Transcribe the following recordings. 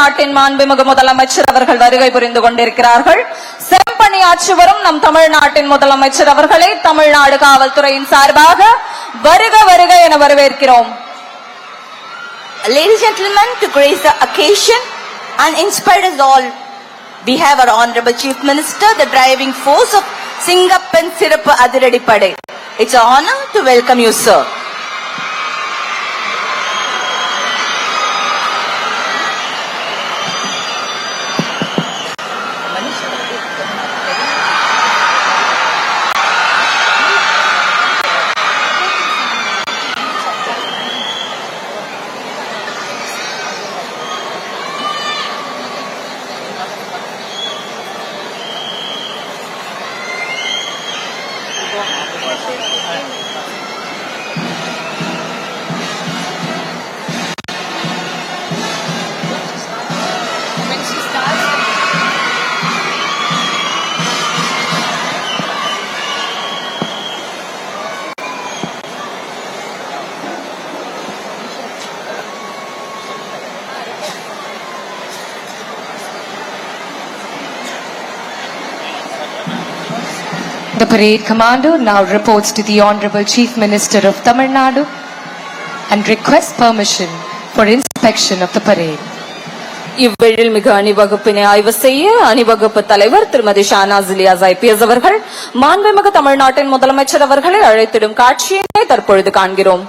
தமிழ்நாட்டின் மாண்புமிகு முதலமைச்சர் அவர்கள் வருகை புரிந்து கொண்டிருக்கிறார்கள். செம்பணியாற்றி வரும் நம் தமிழ்நாட்டின் முதலமைச்சர் அவர்களை தமிழ்நாடு காவல்துறையின் சார்பாக வருக வருக என வரவேற்கிறோம். Ladies and gentlemen, to grace the occasion and inspire us all, we have our Honorable Chief Minister, the driving force of Singappan Sirappu Athiradippade. It's an honor to welcome you, sir. The parade commander now reports to the Honorable Chief Minister of Tamil Nadu and requests permission for inspection of the parade. இவ்வேழில் மிக அணிவகுப்பினை ஆய்வு செய்ய அணிவகுப்பு தலைவர் திருமதி Shahnaz Ilyas IPS அவர்கள் மாண்புமிகு தமிழ்நாட்டின் முதலமைச்சர் அவர்களை அழைத்திடும் காட்சியை தற்பொழுது காண்கிறோம்.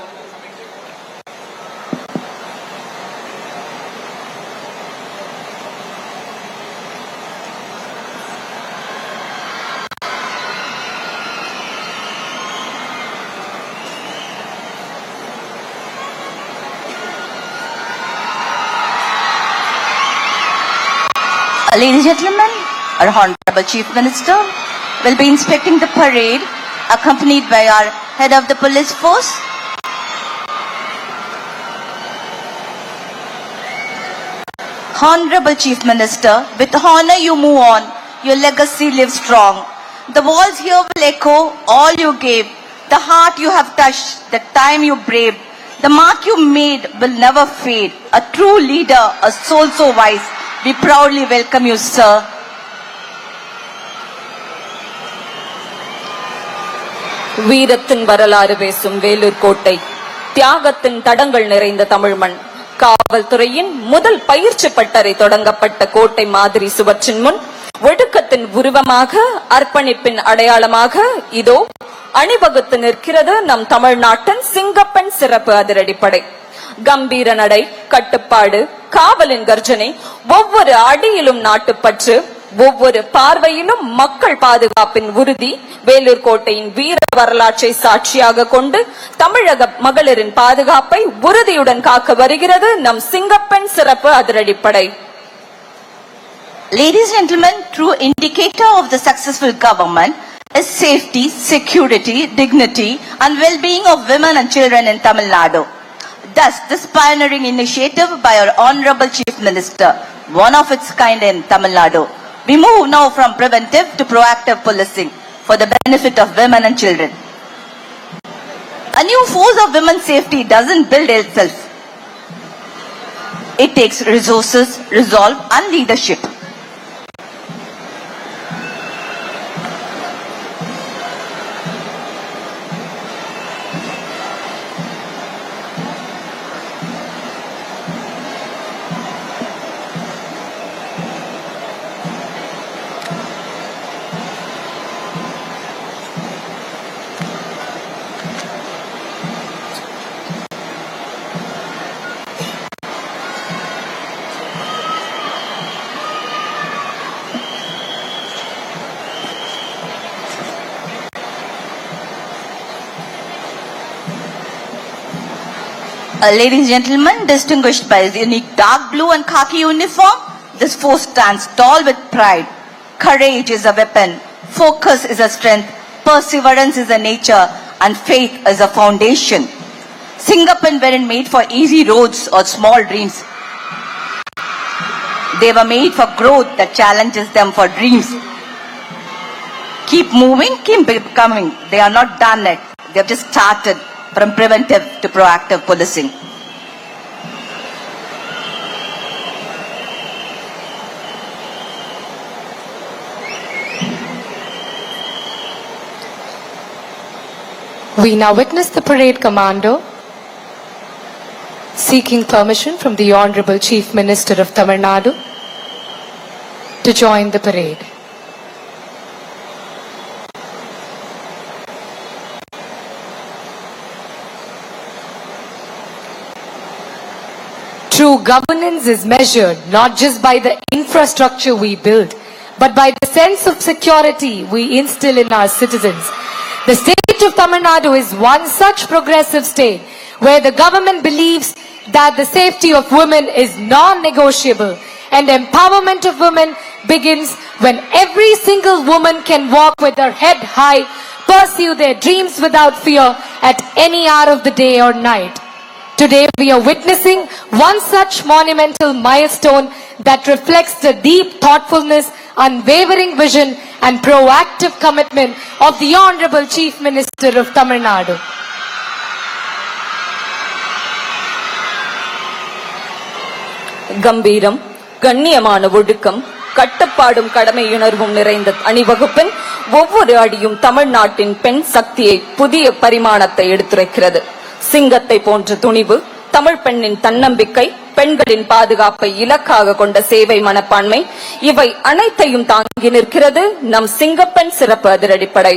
Ladies and gentlemen, our Honorable Chief Minister will be inspecting the parade accompanied by our head of the police force. Honorable Chief Minister, with honor you move on, your legacy lives strong. The walls here will echo all you gave, the heart you have touched, the time you braved. The mark you made will never fade. A true leader, a soul so wise. We proudly welcome you, sir. வீரத்தின் வரலாறு பேசும் வேலூர் கோட்டை, தியாகத்தின் தடங்கள் நிறைந்த தமிழ் மண், காவல்துறையின் முதல் பயிற்சி பட்டறை தொடங்கப்பட்ட கோட்டை மாதிரி சுவற்றின் முன் ஒடுக்கத்தின் உருவமாக, அர்ப்பணிப்பின் அடையாளமாக இதோ அணிவகுத்து நிற்கிறது நம் தமிழ்நாட்டின் சிங்கப்பன் சிறப்பு அதிரடிப்படை. கம்பீர நடை, கட்டுப்பாடு, காவலின் கர்ஜனை, ஒவ்வொரு அடியிலும் நாட்டுப்பற்று, ஒவ்வொரு பார்வையிலும் மக்கள் பாதுகாப்பின் உறுதி, வேலூர் கோட்டையின் வீர வரலாற்றை சாட்சியாக கொண்டு தமிழக மகளிரின் பாதுகாப்பை உறுதியுடன் காக்க வருகிறது நம் சிங்கப்பெண் சிறப்பு அதிரடிப்படை. Ladies and gentlemen, true indicator of the successful government is safety, security, dignity and well-being of women and children in Tamil Nadu. Thus, this pioneering initiative by our Honorable Chief Minister, one of its kind in Tamil Nadu. We move now from preventive to proactive policing for the benefit of women and children. A new force of women's safety doesn't build itself. It takes resources, resolve and leadership. Ladies and gentlemen, distinguished by his unique dark blue and khaki uniform, this force stands tall with pride. Courage is a weapon, focus is a strength, perseverance is a nature, and faith is a foundation. Singapore weren't made for easy roads or small dreams. They were made for growth that challenges them for dreams. Keep moving, keep becoming. They are not done yet. They have just started from preventive to proactive policing. We now witness the parade commando seeking permission from the Honorable Chief Minister of Tamil Nadu to join the parade. True governance is measured not just by the infrastructure we build, but by the sense of security we instill in our citizens. The state of Tamil Nadu is one such progressive state where the government believes that the safety of women is non-negotiable and empowerment of women begins when every single woman can walk with her head high, pursue their dreams without fear at any hour of the day or night. Today we are witnessing one such monumental milestone that reflects the deep thoughtfulness, unwavering vision and proactive commitment of the Honorable Chief Minister of Tamil Nadu. கம்பீரம், கண்ணியமான ஒழுக்கம், கட்டுப்பாடும் கடமையுணர்வும் நிறைந்த அணிவகுப்பின் ஒவ்வொரு அடியும் தமிழ்நாட்டின் பெண் சக்தியை புதிய பரிமாணத்தை எடுத்துரைக்கிறது. சிங்கத்தை போன்ற துணிவு, தமிழ் பெண்ணின் தன்னம்பிக்கை, பெண்களின் பாதுகாப்பை இலக்காக கொண்ட சேவை மனப்பான்மை, இவை அனைத்தையும் தாங்கி நிற்கிறது நம் சிங்கப்பெண் சிறப்பு அதிரடிப்படை.